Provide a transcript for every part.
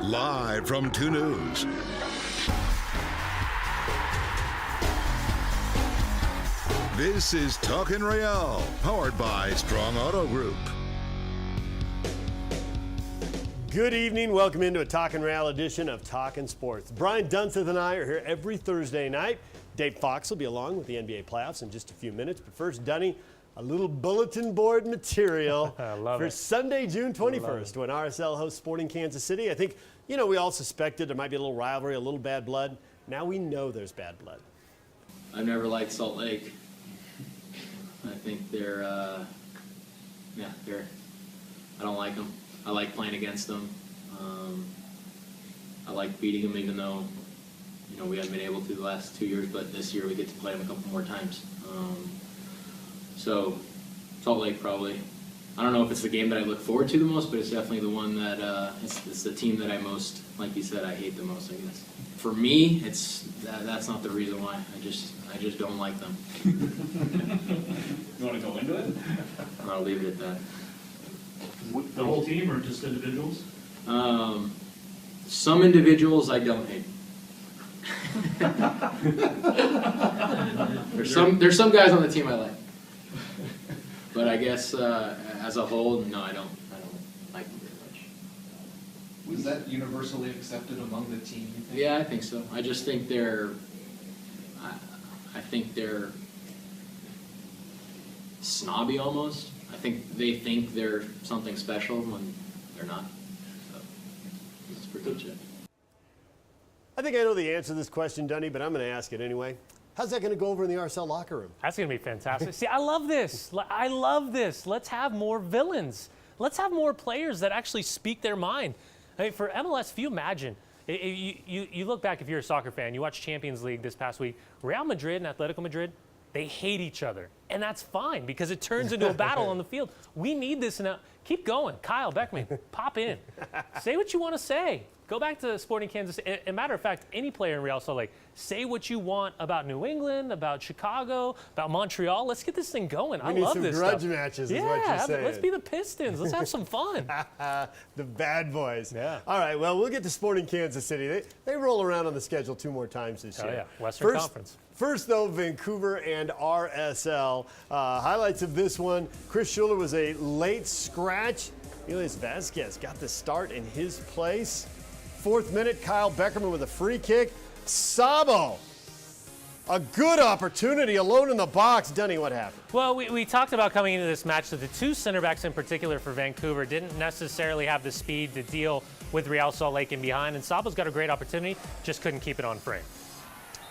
Live from 2 News. This is Talkin' Real, powered by Strong Auto Group. Good evening. Welcome into a Talkin' Real edition of Talkin' Sports. Brian Dunseth and I are here every Thursday night. Dave Fox will be along with the NBA playoffs in just a few minutes. But first, Dunny, a little bulletin board material for Sunday, June 21st, when RSL hosts Sporting Kansas City. I think, we all suspected there might be a little rivalry, a little bad blood. Now we know there's bad blood. I've never liked Salt Lake. I think they're, I don't like them. I like playing against them. I like beating them, even though, we haven't been able to the last 2 years, but this year we get to play them a couple more times. So, Salt Lake probably. I don't know if it's the game that I look forward to the most, but it's definitely the one that, it's the team that I most, like you said, I hate the most, I guess. For me, that's not the reason why. I just don't like them. You want to go into it? I'll leave it at that. The whole team or just individuals? Some individuals I don't hate. There's some guys on the team I like. But I guess as a whole, no, I don't like them very much. Was that universally accepted among the team, you think? Yeah, I think so. I just think they're snobby almost. I think they think they're something special when they're not. So that's pretty much it. I think I know the answer to this question, Dunny, but I'm going to ask it anyway. How's that going to go over in the RSL locker room? That's going to be fantastic. See, I love this. I love this. Let's have more villains. Let's have more players that actually speak their mind. I mean, for MLS, if you imagine, you look back, if you're a soccer fan, you watch Champions League this past week, Real Madrid and Atletico Madrid, they hate each other. And that's fine because it turns into a battle on the field. We need this now. Keep going. Kyle Beckman, pop in. Say what you want to say. Go back to Sporting Kansas City. As a matter of fact, any player in Real Salt Lake, say what you want about New England, about Chicago, about Montreal. Let's get this thing going. I love this stuff. We need some grudge matches is what you're saying. Let's be the Pistons. Let's have some fun. The bad boys. Yeah. All right, well, we'll get to Sporting Kansas City. They roll around on the schedule 2 more times this year. Oh, yeah. Western Conference. First, though, Vancouver and RSL. Highlights of this one. Chris Schuler was a late scratch. Elias Vasquez got the start in his place. 4th minute, Kyle Beckerman with a free kick. Sabo, a good opportunity, alone in the box. Dunny, what happened? Well, we talked about coming into this match that the 2 center backs in particular for Vancouver didn't necessarily have the speed to deal with Real Salt Lake in behind, and Sabo's got a great opportunity, just couldn't keep it on frame.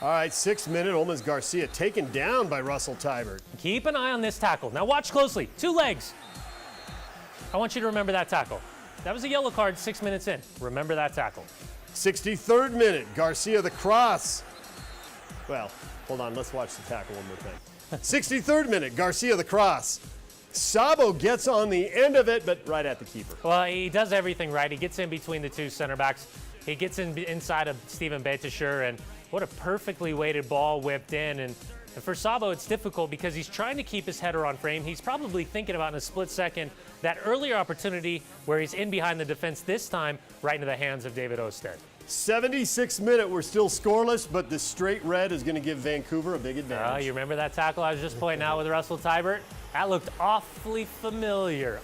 All right, 6th minute, Olmes Garcia taken down by Russell Tybert. Keep an eye on this tackle. Now watch closely. 2 legs. I want you to remember that tackle. That was a yellow card 6 minutes in. Remember that tackle. 63rd minute, Garcia the cross. Well, hold on, let's watch the tackle one more time. 63rd minute, Garcia the cross. Sabo gets on the end of it, but right at the keeper. Well, he does everything right. He gets in between the 2 center backs. He gets inside of Steven Betischer, and what a perfectly weighted ball whipped in. And for Sabo, it's difficult because he's trying to keep his header on frame. He's probably thinking about in a split second that earlier opportunity where he's in behind the defense, this time right into the hands of David Osted. 76th minute, we're still scoreless, but the straight red is going to give Vancouver a big advantage. You remember that tackle I was just pointing out with Russell Tybert? That looked awfully familiar,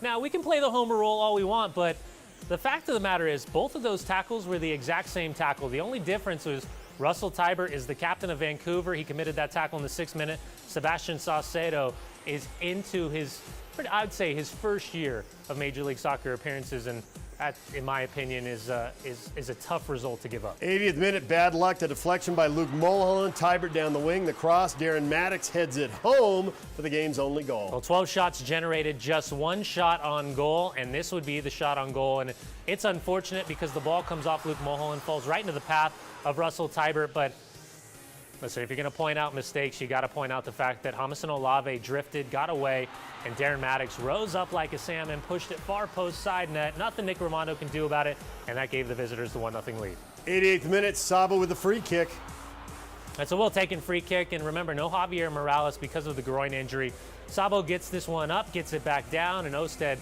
Now, we can play the homer role all we want, but the fact of the matter is both of those tackles were the exact same tackle. The only difference was Russell Tybert is the captain of Vancouver. He committed that tackle in the 6th minute. Sebastian Saucedo is into his, I'd say, his first year of Major League Soccer appearances, and that, in my opinion, is a tough result to give up. 80th minute, bad luck. The deflection by Luke Mulholland. Tybert down the wing. The cross. Darren Maddox heads it home for the game's only goal. Well, 12 shots generated, just 1 shot on goal, and this would be the shot on goal. And it's unfortunate because the ball comes off Luke Mulholland, falls right into the path of Russell Tybert. But listen, if you're going to point out mistakes, you got to point out the fact that Jamison Olave drifted, got away, and Darren Maddox rose up like a salmon, pushed it far post side net. Nothing Nick Romano can do about it, and that gave the visitors the 1-0 lead. 88th minute, Sabo with the free kick. That's a well-taken free kick, and remember, no Javier Morales because of the groin injury. Sabo gets this one up, gets it back down, and Osted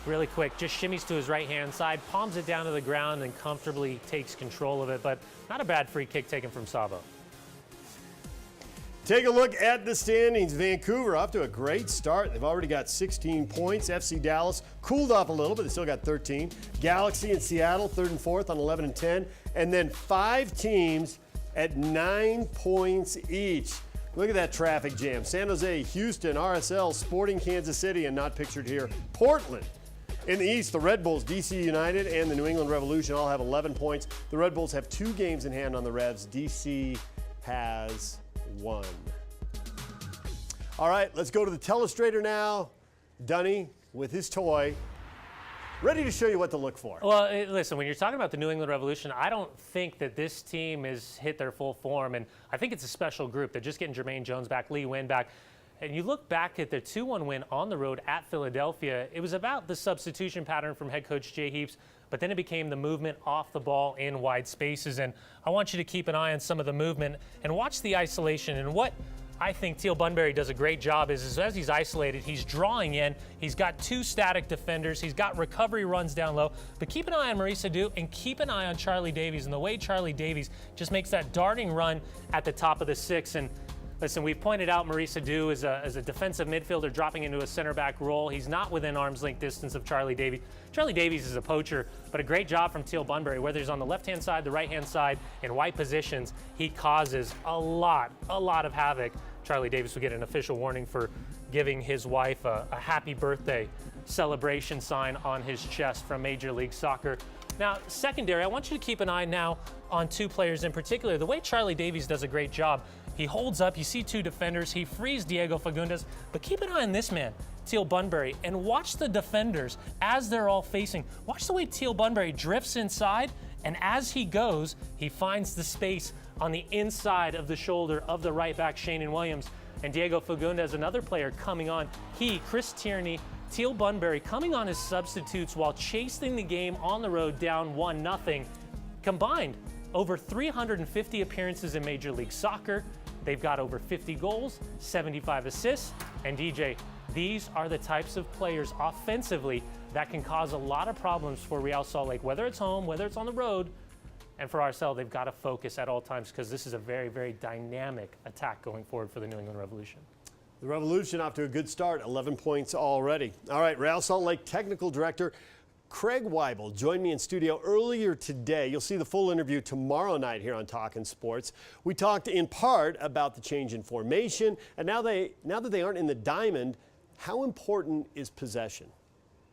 really quick, just shimmies to his right-hand side, palms it down to the ground, and comfortably takes control of it. But not a bad free kick taken from Sabo. Take a look at the standings. Vancouver off to a great start. They've already got 16 points. FC Dallas cooled off a little, but they still got 13. Galaxy and Seattle, 3rd and 4th on 11 and 10. And then 5 teams at 9 points each. Look at that traffic jam. San Jose, Houston, RSL, Sporting Kansas City, and not pictured here, Portland. In the East, the Red Bulls, DC United, and the New England Revolution all have 11 points. The Red Bulls have 2 games in hand on the Revs. DC has 1. All right, let's go to the telestrator now. Dunny with his toy, ready to show you what to look for. Well, listen, when you're talking about the New England Revolution, I don't think that this team has hit their full form, and I think it's a special group. They're just getting Jermaine Jones back, Lee Nguyen back. And you look back at their 2-1 win on the road at Philadelphia, it was about the substitution pattern from head coach Jay Heaps, but then it became the movement off the ball in wide spaces. And I want you to keep an eye on some of the movement and watch the isolation. And what I think Teal Bunbury does a great job is as he's isolated, he's drawing in. He's got 2 static defenders. He's got recovery runs down low. But keep an eye on Maurice Adu and keep an eye on Charlie Davies and the way Charlie Davies just makes that darting run at the top of the 6. And listen, we've pointed out Maurice Adu as a defensive midfielder dropping into a center back role. He's not within arm's length distance of Charlie Davies. Charlie Davies is a poacher, but a great job from Teal Bunbury. Whether he's on the left-hand side, the right-hand side, in wide positions, he causes a lot of havoc. Charlie Davies will get an official warning for giving his wife a happy birthday celebration sign on his chest from Major League Soccer. Now, secondary, I want you to keep an eye now on 2 players in particular. The way Charlie Davies does a great job, he holds up, you see 2 defenders, he frees Diego Fagundes, but keep an eye on this man, Teal Bunbury, and watch the defenders as they're all facing. Watch the way Teal Bunbury drifts inside, and as he goes, he finds the space on the inside of the shoulder of the right back, Shanen Williams. And Diego Fagundes, another player coming on. He, Chris Tierney, Teal Bunbury coming on as substitutes while chasing the game on the road down 1-0. Combined, over 350 appearances in Major League Soccer. They've got over 50 goals, 75 assists. And DJ, these are the types of players offensively that can cause a lot of problems for Real Salt Lake, whether it's home, whether it's on the road. And for RSL, they've got to focus at all times because this is a very, very dynamic attack going forward for the New England Revolution. The Revolution off to a good start, 11 points already. All right, Real Salt Lake Technical Director Craig Weibel joined me in studio earlier today. You'll see the full interview tomorrow night here on Talkin' Sports. We talked in part about the change in formation, and now that they aren't in the diamond, how important is possession?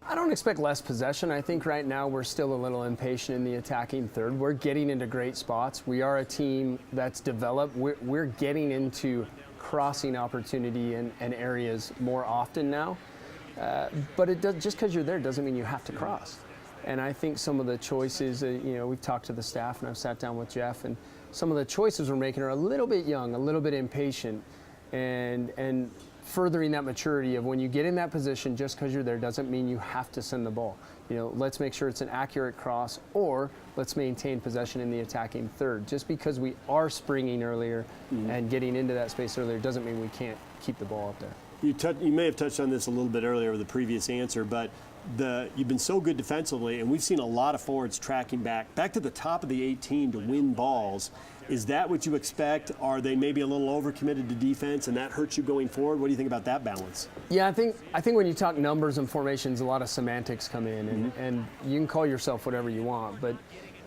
I don't expect less possession. I think right now we're still a little impatient in the attacking third. We're getting into great spots. We are a team that's developed. We're getting into crossing opportunity and areas more often now. But it does, just because you're there doesn't mean you have to cross. And I think some of the choices, we've talked to the staff and I've sat down with Jeff, and some of the choices we're making are a little bit young, a little bit impatient, and furthering that maturity of when you get in that position, just because you're there doesn't mean you have to send the ball. Let's make sure it's an accurate cross, or let's maintain possession in the attacking third. Just because we are springing earlier and getting into that space earlier doesn't mean we can't keep the ball up there. You may have touched on this a little bit earlier with the previous answer, but you've been so good defensively, and we've seen a lot of forwards tracking back to the top of the 18 to win balls. Is that what you expect? Are they maybe a little overcommitted to defense, and that hurts you going forward? What do you think about that balance? Yeah, I think when you talk numbers and formations, a lot of semantics come in, and you can call yourself whatever you want, but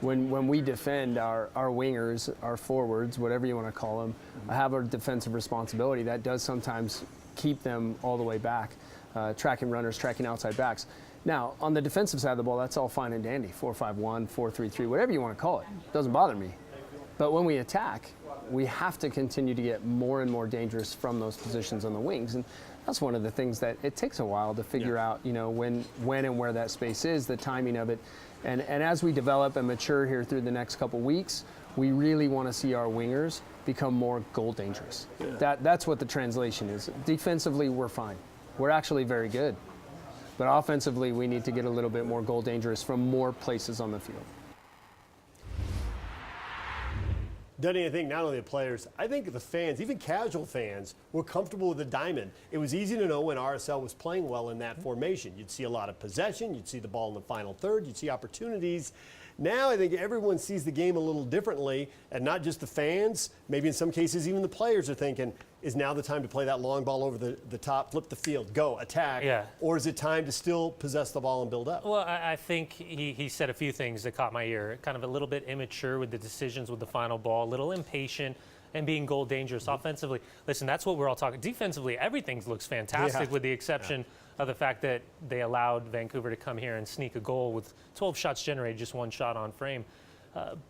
when we defend our wingers, our forwards, whatever you want to call them, have a defensive responsibility. That does sometimes keep them all the way back, tracking runners, tracking outside backs. Now, on the defensive side of the ball, that's all fine and dandy, 4-5-1, 4-3-3, whatever you want to call it. Doesn't bother me. But when we attack, we have to continue to get more and more dangerous from those positions on the wings. And that's one of the things that it takes a while to figure out, when and where that space is, the timing of it. And as we develop and mature here through the next couple weeks, we really want to see our wingers become more goal dangerous. Yeah. That's what the translation is. Defensively, we're fine. We're actually very good. But offensively, we need to get a little bit more goal dangerous from more places on the field. Dunny, I think not only the players, I think the fans, even casual fans, were comfortable with the diamond. It was easy to know when RSL was playing well in that formation. You'd see a lot of possession, you'd see the ball in the final third, you'd see opportunities. Now I think everyone sees the game a little differently, and not just the fans, maybe in some cases even the players are thinking, is now the time to play that long ball over the top, flip the field, go, attack, or is it time to still possess the ball and build up? Well, I think he said a few things that caught my ear. Kind of a little bit immature with the decisions with the final ball, a little impatient, and being goal dangerous offensively. Listen, that's what we're all talking. Defensively, everything looks fantastic with the exception of the fact that they allowed Vancouver to come here and sneak a goal with 12 shots generated, just one shot on frame.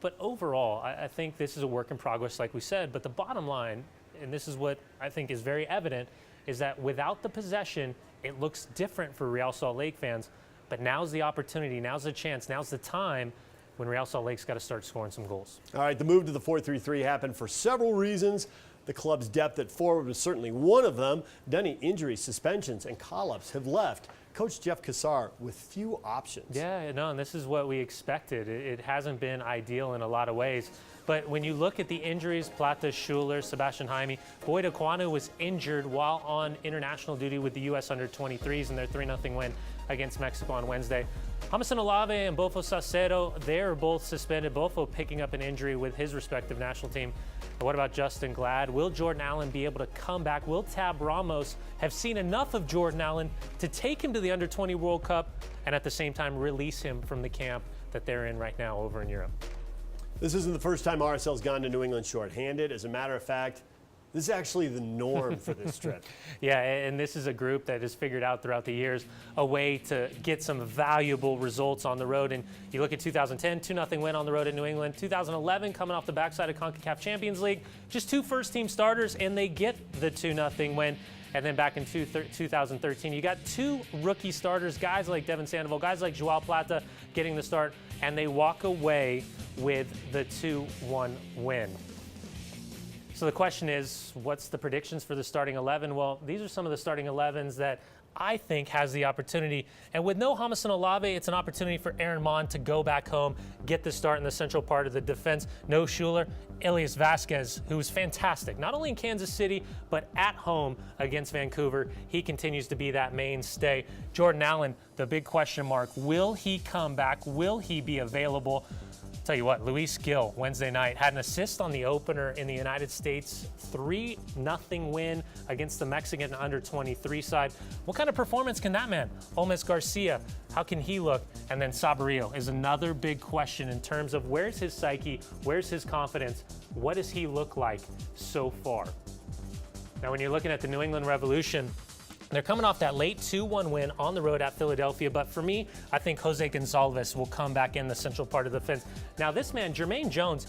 But overall, I think this is a work in progress, like we said. But the bottom line, and this is what I think is very evident, is that without the possession, it looks different for Real Salt Lake fans. But now's the opportunity, now's the chance, now's the time when Real Salt Lake's got to start scoring some goals. All right, the move to the 4-3-3 happened for several reasons. The club's depth at forward was certainly one of them. Dunny, injuries, suspensions, and call-ups have left Coach Jeff Cassar with few options. Yeah, no, and this is what we expected. It hasn't been ideal in a lot of ways. But when you look at the injuries, Plata, Schuler, Sebastian Jaime, Boyd Aquanu was injured while on international duty with the U.S. under-23s in their 3-0 win against Mexico on Wednesday. Jamison Olave and Bofo Sacero, they're both suspended, Bofo picking up an injury with his respective national team. But what about Justin Glad? Will Jordan Allen be able to come back? Will Tab Ramos have seen enough of Jordan Allen to take him to the Under-20 World Cup and at the same time release him from the camp that they're in right now over in Europe? This isn't the first time RSL's gone to New England shorthanded. As a matter of fact, this is actually the norm for this trip. Yeah, and this is a group that has figured out throughout the years a way to get some valuable results on the road. And you look at 2010, 2-0 win on the road in New England. 2011, coming off the backside of CONCACAF Champions League, just 2 first-team starters, and they get the 2-0 win. And then back in 2013, you got 2 rookie starters, guys like Devin Sandoval, guys like Joao Plata getting the start, and they walk away with the 2-1 win. So the question is, what's the predictions for the starting 11? Well, these are some of the starting 11s that I think has the opportunity. And with no Jamison Olave, it's an opportunity for Aaron Mon to go back home, get the start in the central part of the defense. No Schuler, Elias Vasquez, who was fantastic, not only in Kansas City, but at home against Vancouver. He continues to be that mainstay. Jordan Allen, the big question mark, will he come back? Will he be available? Tell you what, Luis Gil, Wednesday night, had an assist on the opener in the United States, 3-0 win against the Mexican under-23 side. What kind of performance can that man? Olmes Garcia, how can he look? And then Saborio is another big question in terms of where's his psyche, where's his confidence, what does he look like so far? Now, when you're looking at the New England Revolution, they're coming off that late 2-1 win on the road at Philadelphia, but for me, I think Jose Gonçalves will come back in the central part of the fence. Now, this man, Jermaine Jones,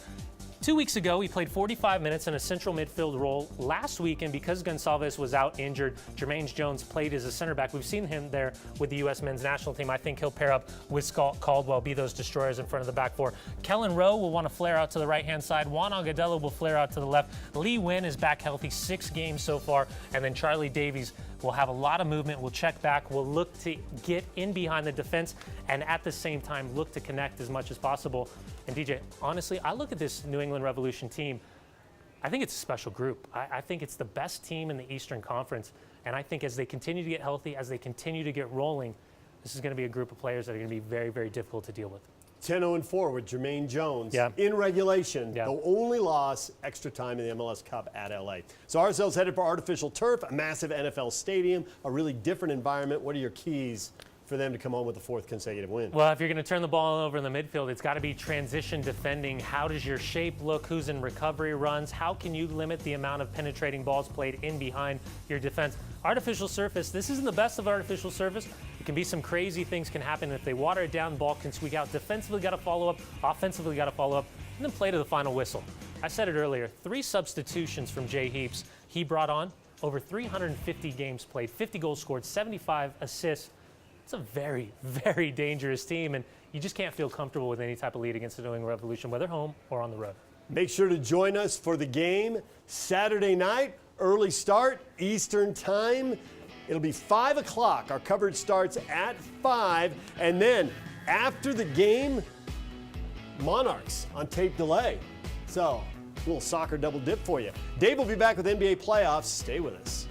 2 weeks ago, he played 45 minutes in a central midfield role. Last weekend, because Gonçalves was out injured, Jermaine Jones played as a center back. We've seen him there with the U.S. men's national team. I think he'll pair up with Scott Caldwell, be those destroyers in front of the back four. Kellen Rowe will want to flare out to the right-hand side. Juan Agudelo will flare out to the left. Lee Wynn is back healthy, 6 games so far. And then Charlie Davies will have a lot of movement, will check back, will look to get in behind the defense, and at the same time look to connect as much as possible. And DJ, honestly, I look at this New England Revolution team, I think it's a special group. I think it's the best team in the Eastern Conference. And I think as they continue to get healthy, as they continue to get rolling, this is going to be a group of players that are going to be very, very difficult to deal with. 10-0-4 with Jermaine Jones in regulation. The only loss, extra time in the MLS Cup at LA. So RSL's headed for artificial turf, a massive NFL stadium, a really different environment. What are your keys for them to come home with a 4th consecutive win? Well, if you're going to turn the ball over in the midfield, it's got to be transition defending. How does your shape look? Who's in recovery runs? How can you limit the amount of penetrating balls played in behind your defense? Artificial surface, this isn't the best of artificial surface. It can be some crazy things can happen. If they water it down, ball can squeak out. Defensively got to follow up. Offensively got to follow up. And then play to the final whistle. I said it earlier, 3 substitutions from Jay Heaps. He brought on over 350 games played, 50 goals scored, 75 assists. It's a very, very dangerous team, and you just can't feel comfortable with any type of lead against the New England Revolution, whether home or on the road. Make sure to join us for the game Saturday night, early start, Eastern time. It'll be 5 o'clock. Our coverage starts at 5, and then after the game, Monarchs on tape delay. So little soccer double dip for you. Dave will be back with NBA playoffs. Stay with us.